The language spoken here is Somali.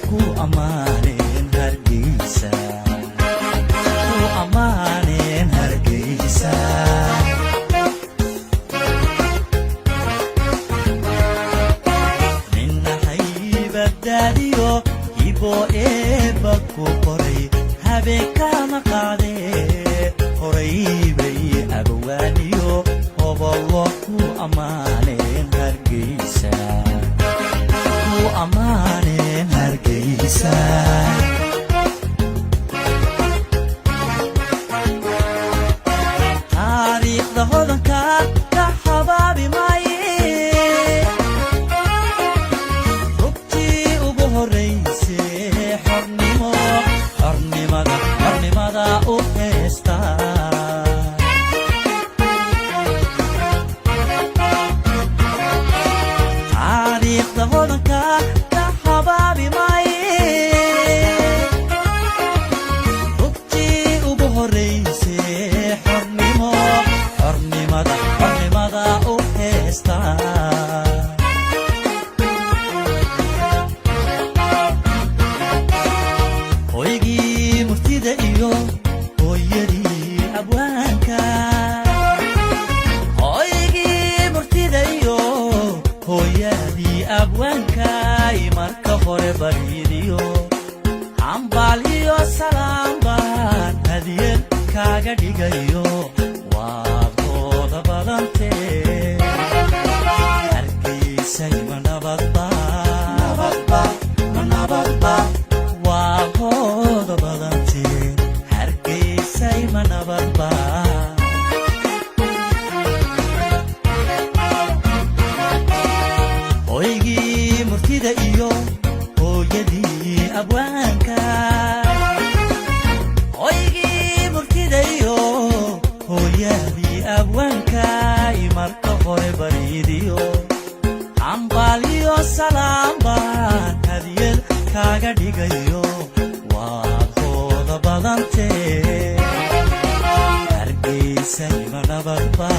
ku amaanen Hargeysa ku amaanen Hargeysa ninna haybadaadiyo ibo eeba ku qoray habeenka maqaade horay bay abwaaniyo hobolo ku amaanen Hargeysa ku amaanen Hargeysa taariikhda hodanka ka habaabi maaye rugtii ugu horreysay xornimada u heesta taariikhda hodanka ka habaabi maaye rugtii ugu horreysay xornimada u heesta hoygii murtida iyo hooyadii abwaanka hoygii murtida iyo hooyadii abwaankay marka hore bariidiyo hambaal iyo salaam baan hadiyad kaaga dhigayo waad hooda badantee Hargeysay ma nabadba waad hooda badantee Hargeysay ma nabadba hoygii murtida iyo hooyadii abwaanka hoygii murtida iyo hooyadii abwaankay marka hore bariidiyo hambaal iyo salaam baan hadiyad kaaga dhigayo waad hooda badantee Hargeysay ma nabadba